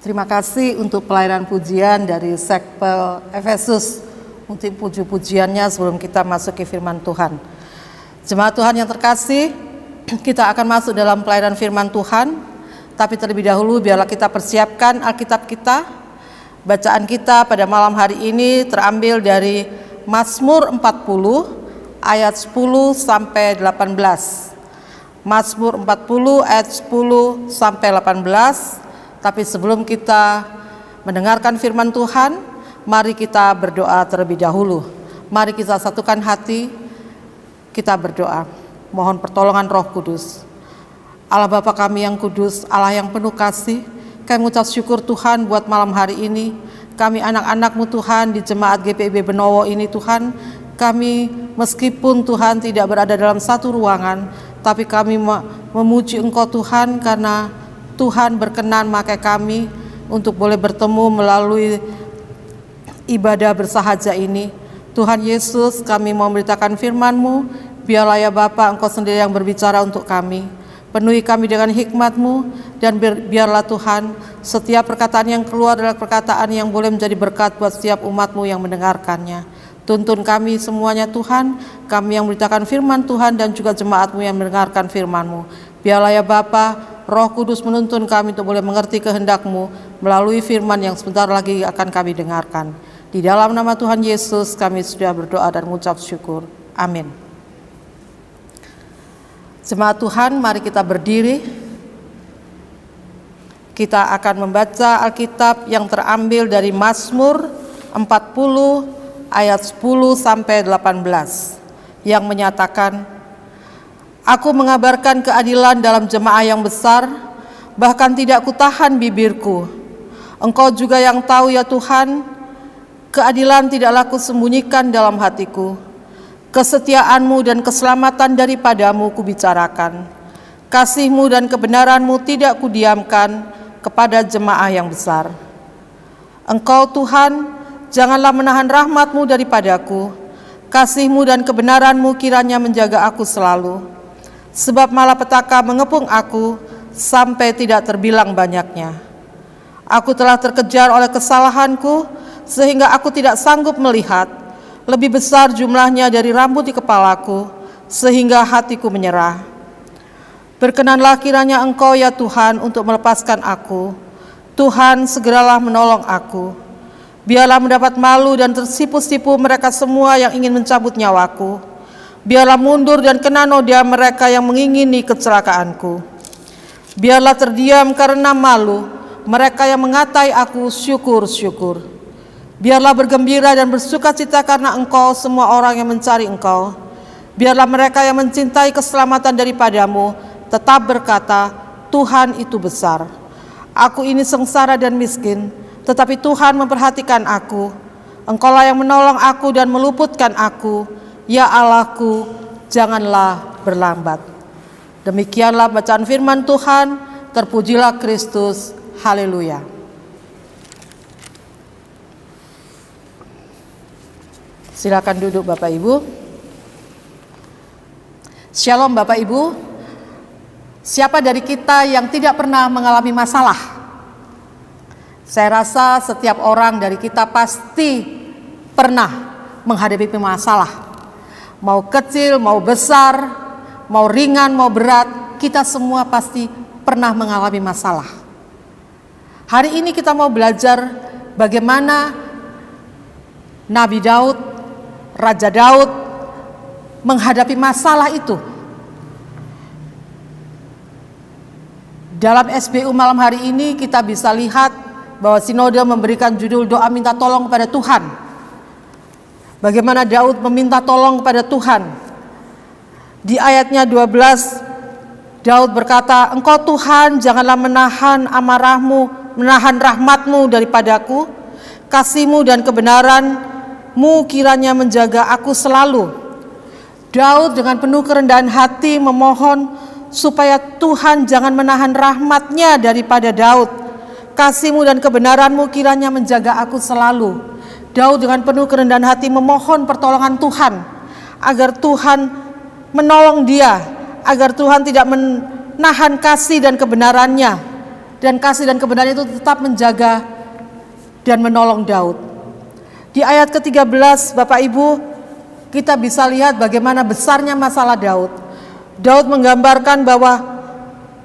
Terima kasih untuk pelayanan pujian dari Sekpel Efesus untuk puji-pujiannya sebelum kita masuk ke firman Tuhan. Jemaat Tuhan yang terkasih, kita akan masuk dalam pelayanan firman Tuhan, tapi terlebih dahulu biarlah kita persiapkan Alkitab kita. Bacaan kita pada malam hari ini terambil dari Mazmur 40 ayat 10 sampai 18. Mazmur 40 ayat 10 sampai 18. Tapi sebelum kita mendengarkan firman Tuhan, mari kita berdoa terlebih dahulu. Mari kita satukan hati, kita berdoa. Mohon pertolongan Roh Kudus. Allah Bapa kami yang kudus, Allah yang penuh kasih, kami mengucap syukur Tuhan buat malam hari ini. Kami anak-anak-Mu Tuhan di Jemaat GPIB Benowo ini Tuhan, kami meskipun Tuhan tidak berada dalam satu ruangan, tapi kami memuji Engkau Tuhan karena Tuhan berkenan memakai kami untuk boleh bertemu melalui ibadah bersahaja ini. Tuhan Yesus, kami mau memberitakan firman-Mu, biarlah ya Bapa Engkau sendiri yang berbicara untuk kami. Penuhi kami dengan hikmat-Mu, dan biarlah Tuhan setiap perkataan yang keluar adalah perkataan yang boleh menjadi berkat buat setiap umat-Mu yang mendengarkannya. Tuntun kami semuanya Tuhan, kami yang memberitakan firman Tuhan dan juga jemaat-Mu yang mendengarkan firman-Mu. Biarlah ya Bapa, Roh Kudus menuntun kami untuk boleh mengerti kehendak-Mu melalui firman yang sebentar lagi akan kami dengarkan. Di dalam nama Tuhan Yesus kami sudah berdoa dan mengucap syukur. Amin. Jemaat Tuhan, mari kita berdiri. Kita akan membaca Alkitab yang terambil dari Mazmur 40 ayat 10 sampai 18 yang menyatakan, Aku mengabarkan keadilan dalam jemaah yang besar, bahkan tidak kutahan bibirku. Engkau juga yang tahu ya Tuhan, keadilan tidaklah kusembunyikan dalam hatiku. Kesetiaan-Mu dan keselamatan daripadamu kubicarakan. Kasih-Mu dan kebenaran-Mu tidak kudiamkan kepada jemaah yang besar. Engkau Tuhan, janganlah menahan rahmat-Mu daripadaku. Kasih-Mu dan kebenaran-Mu kiranya menjaga aku selalu. Sebab malapetaka mengepung aku sampai tidak terbilang banyaknya. Aku telah terkejar oleh kesalahanku sehingga aku tidak sanggup melihat. Lebih besar jumlahnya dari rambut di kepalaku sehingga hatiku menyerah. Berkenanlah kiranya Engkau ya Tuhan untuk melepaskan aku. Tuhan segeralah menolong aku. Biarlah mendapat malu dan tersipu-sipu mereka semua yang ingin mencabut nyawaku. Biarlah mundur dan kena noda mereka yang mengingini kecelakaanku. Biarlah terdiam karena malu mereka yang mengatai aku syukur-syukur. Biarlah bergembira dan bersukacita karena Engkau semua orang yang mencari Engkau. Biarlah mereka yang mencintai keselamatan daripadamu tetap berkata, Tuhan itu besar. Aku ini sengsara dan miskin, tetapi Tuhan memperhatikan aku. Engkaulah yang menolong aku dan meluputkan aku. Ya Allahku, janganlah berlambat. Demikianlah bacaan firman Tuhan. Terpujilah Kristus. Haleluya. Silakan duduk Bapak Ibu. Shalom Bapak Ibu. Siapa dari kita yang tidak pernah mengalami masalah? Saya rasa setiap orang dari kita pasti pernah menghadapi masalah. Mau kecil, mau besar, mau ringan, mau berat, kita semua pasti pernah mengalami masalah. Hari ini kita mau belajar bagaimana Nabi Daud, Raja Daud menghadapi masalah itu. Dalam SBU malam hari ini kita bisa lihat bahwa sinode memberikan judul doa minta tolong kepada Tuhan. Bagaimana Daud meminta tolong kepada Tuhan. Di ayatnya 12 Daud berkata, "Engkau Tuhan janganlah menahan amarahmu, menahan rahmatmu daripadaku, kasihmu dan kebenaranmu kiranya menjaga aku selalu." Daud dengan penuh kerendahan hati memohon supaya Tuhan jangan menahan rahmatnya daripada Daud. Kasihmu dan kebenaranmu kiranya menjaga aku selalu. Daud dengan penuh kerendahan hati memohon pertolongan Tuhan, agar Tuhan menolong dia, agar Tuhan tidak menahan kasih dan kebenarannya, dan kasih dan kebenaran itu tetap menjaga dan menolong Daud. Di ayat ke-13 Bapak Ibu, kita bisa lihat bagaimana besarnya masalah Daud. Daud menggambarkan bahwa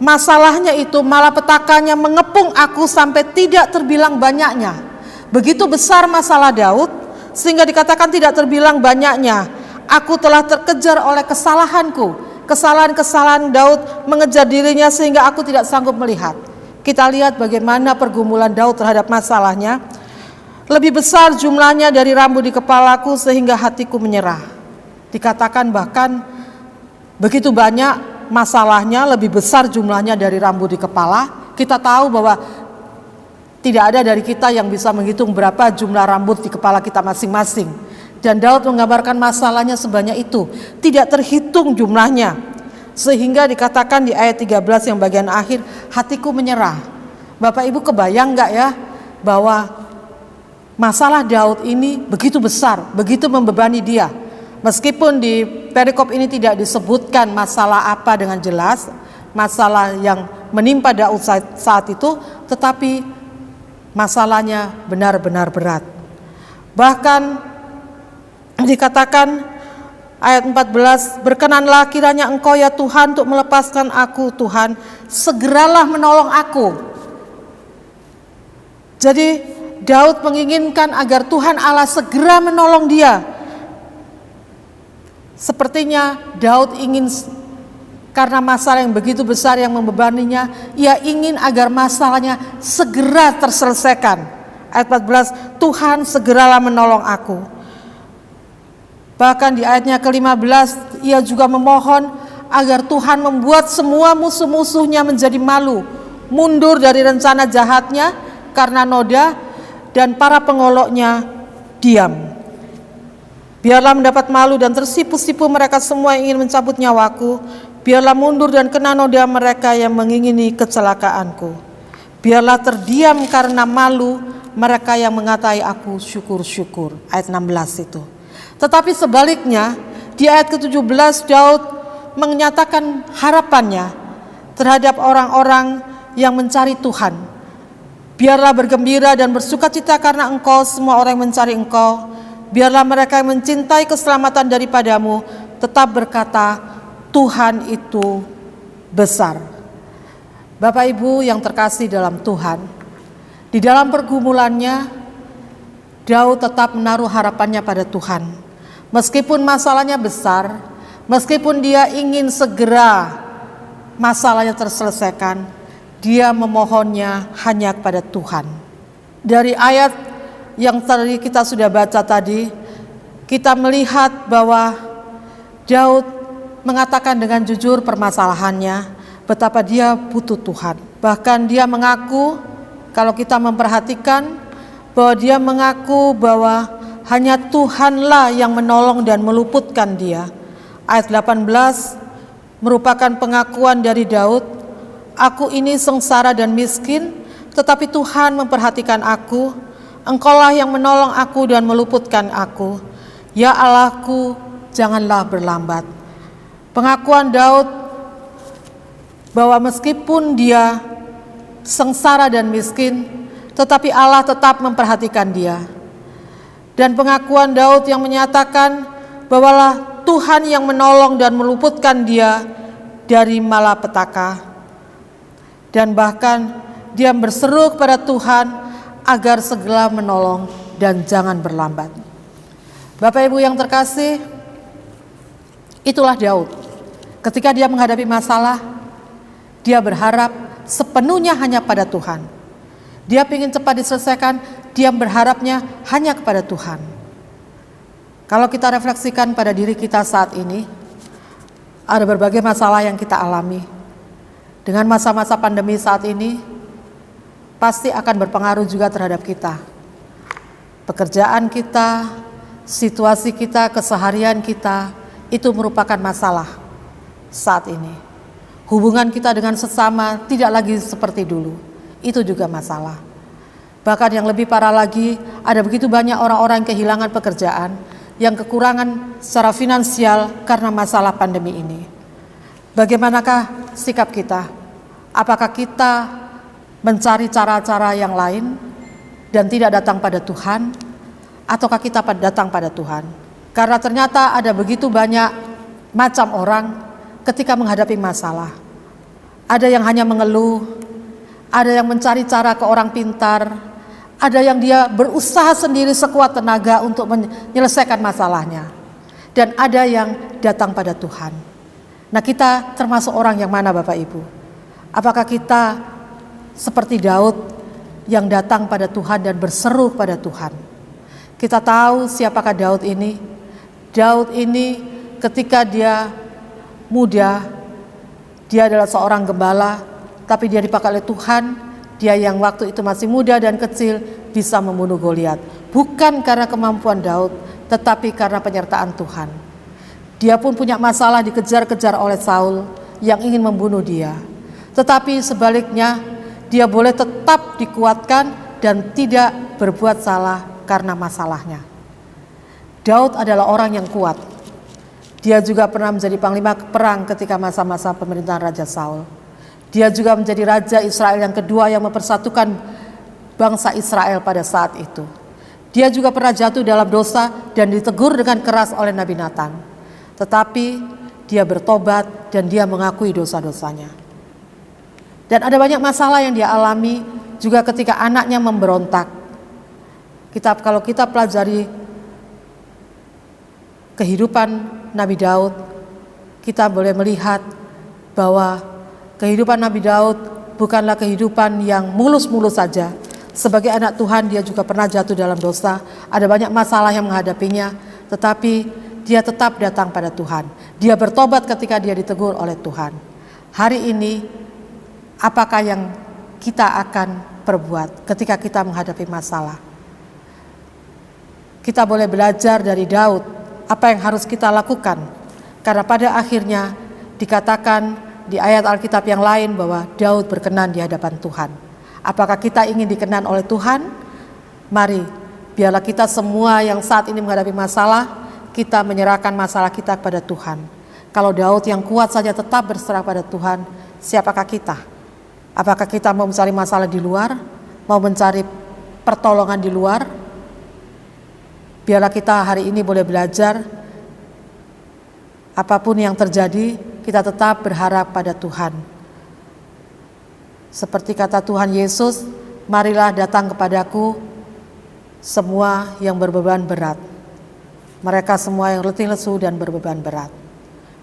masalahnya itu malapetakannya mengepung aku sampai tidak terbilang banyaknya. Begitu besar masalah Daud sehingga dikatakan tidak terbilang banyaknya. Aku telah terkejar oleh kesalahanku. Kesalahan-kesalahan Daud mengejar dirinya sehingga aku tidak sanggup melihat. Kita lihat bagaimana pergumulan Daud terhadap masalahnya. Lebih besar jumlahnya dari rambut di kepalaku sehingga hatiku menyerah. Dikatakan bahkan begitu banyak masalahnya, lebih besar jumlahnya dari rambut di kepala. Kita tahu bahwa tidak ada dari kita yang bisa menghitung berapa jumlah rambut di kepala kita masing-masing. Dan Daud menggambarkan masalahnya sebanyak itu, tidak terhitung jumlahnya. Sehingga dikatakan di ayat 13 yang bagian akhir, hatiku menyerah. Bapak Ibu kebayang enggak ya bahwa masalah Daud ini begitu besar, begitu membebani dia. Meskipun di perikop ini tidak disebutkan masalah apa dengan jelas, masalah yang menimpa Daud saat itu, tetapi masalahnya benar-benar berat. Bahkan dikatakan ayat 14, "Berkenanlah kiranya Engkau ya Tuhan untuk melepaskan aku, Tuhan, segeralah menolong aku." Jadi Daud menginginkan agar Tuhan Allah segera menolong dia. Sepertinya Daud ingin, karena masalah yang begitu besar yang membebaninya, ia ingin agar masalahnya segera terselesaikan. Ayat 14, "Tuhan segeralah menolong aku." Bahkan di ayatnya ke-15 ia juga memohon agar Tuhan membuat semua musuh-musuhnya menjadi malu, mundur dari rencana jahatnya karena noda, dan para pengoloknya diam. Biarlah mendapat malu dan tersipu-sipu mereka semua yang ingin mencabut nyawaku. Biarlah mundur dan kena noda mereka yang mengingini kecelakaanku. Biarlah terdiam karena malu mereka yang mengatai aku syukur-syukur. Ayat 16 itu. Tetapi sebaliknya di ayat ke-17 Daud menyatakan harapannya terhadap orang-orang yang mencari Tuhan. Biarlah bergembira dan bersukacita karena Engkau, semua orang yang mencari Engkau. Biarlah mereka yang mencintai keselamatan daripadamu tetap berkata, Tuhan itu besar. Bapak Ibu yang terkasih dalam Tuhan, di dalam pergumulannya Daud tetap menaruh harapannya pada Tuhan. Meskipun masalahnya besar, meskipun dia ingin segera masalahnya terselesaikan, dia memohonnya hanya kepada Tuhan. Dari ayat yang tadi kita sudah baca tadi, kita melihat bahwa Daud mengatakan dengan jujur permasalahannya, betapa dia butuh Tuhan. Bahkan dia mengaku, kalau kita memperhatikan, bahwa dia mengaku bahwa hanya Tuhanlah yang menolong dan meluputkan dia. Ayat 18 merupakan pengakuan dari Daud, aku ini sengsara dan miskin, tetapi Tuhan memperhatikan aku. Engkaulah yang menolong aku dan meluputkan aku. Ya Allahku, janganlah berlambat. Pengakuan Daud bahwa meskipun dia sengsara dan miskin, tetapi Allah tetap memperhatikan dia. Dan pengakuan Daud yang menyatakan bahwalah Tuhan yang menolong dan meluputkan dia dari malapetaka. Dan bahkan dia berseru kepada Tuhan agar segera menolong dan jangan berlambat. Bapak Ibu yang terkasih, itulah Daud. Ketika dia menghadapi masalah, dia berharap sepenuhnya hanya pada Tuhan. Dia ingin cepat diselesaikan, dia berharapnya hanya kepada Tuhan. Kalau kita refleksikan pada diri kita saat ini, ada berbagai masalah yang kita alami. Dengan masa-masa pandemi saat ini, pasti akan berpengaruh juga terhadap kita. Pekerjaan kita, situasi kita, keseharian kita, itu merupakan masalah saat ini. Hubungan kita dengan sesama tidak lagi seperti dulu, itu juga masalah. Bahkan yang lebih parah lagi, ada begitu banyak orang-orang yang kehilangan pekerjaan, yang kekurangan secara finansial karena masalah pandemi ini. Bagaimanakah sikap kita? Apakah kita mencari cara-cara yang lain dan tidak datang pada Tuhan? Ataukah kita datang pada Tuhan? Karena ternyata ada begitu banyak macam orang ketika menghadapi masalah. Ada yang hanya mengeluh, ada yang mencari cara ke orang pintar, ada yang dia berusaha sendiri sekuat tenaga untuk menyelesaikan masalahnya, dan ada yang datang pada Tuhan. Nah, kita termasuk orang yang mana, Bapak Ibu? Apakah kita seperti Daud yang datang pada Tuhan dan berseru pada Tuhan? Kita tahu siapakah Daud ini. Daud ini ketika dia muda, dia adalah seorang gembala, tapi dia dipakai oleh Tuhan. Dia yang waktu itu masih muda dan kecil bisa membunuh Goliat. Bukan karena kemampuan Daud, tetapi karena penyertaan Tuhan. Dia pun punya masalah, dikejar-kejar oleh Saul yang ingin membunuh dia. Tetapi sebaliknya, dia boleh tetap dikuatkan dan tidak berbuat salah karena masalahnya. Daud adalah orang yang kuat. Dia juga pernah menjadi panglima perang ketika masa-masa pemerintahan Raja Saul. Dia juga menjadi Raja Israel yang kedua yang mempersatukan bangsa Israel pada saat itu. Dia juga pernah jatuh dalam dosa dan ditegur dengan keras oleh Nabi Nathan. Tetapi dia bertobat dan dia mengakui dosa-dosanya. Dan ada banyak masalah yang dia alami juga ketika anaknya memberontak. Kalau kita pelajari kehidupan Nabi Daud, kita boleh melihat bahwa kehidupan Nabi Daud bukanlah kehidupan yang mulus-mulus saja. Sebagai anak Tuhan, dia juga pernah jatuh dalam dosa. Ada banyak masalah yang menghadapinya, tetapi dia tetap datang pada Tuhan. Dia bertobat ketika dia ditegur oleh Tuhan. Hari ini, apakah yang kita akan perbuat ketika kita menghadapi masalah? Kita boleh belajar dari Daud apa yang harus kita lakukan, karena pada akhirnya dikatakan di ayat Alkitab yang lain bahwa Daud berkenan di hadapan Tuhan. Apakah kita ingin dikenan oleh Tuhan? Mari, biarlah kita semua yang saat ini menghadapi masalah, kita menyerahkan masalah kita kepada Tuhan. Kalau Daud yang kuat saja tetap berserah pada Tuhan, siapakah kita? Apakah kita mau mencari masalah di luar? Mau mencari pertolongan di luar? Biarlah kita hari ini boleh belajar, apapun yang terjadi, kita tetap berharap pada Tuhan. Seperti kata Tuhan Yesus, marilah datang kepadaku semua yang berbeban berat. Mereka semua yang letih lesu dan berbeban berat.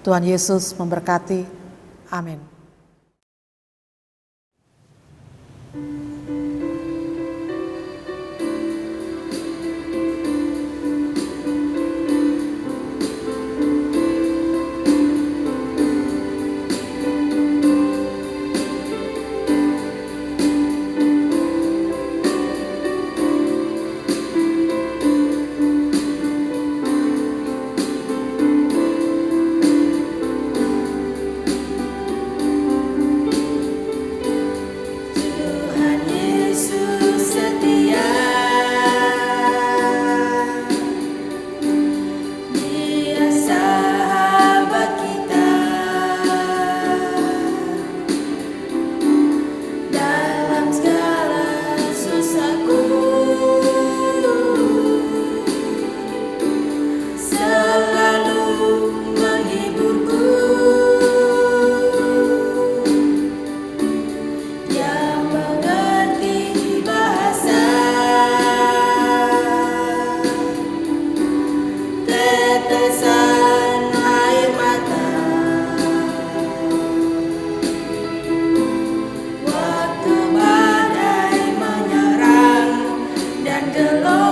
Tuhan Yesus memberkati. Amin. tetesan air mata. Waktu badai menyerang dan gelombang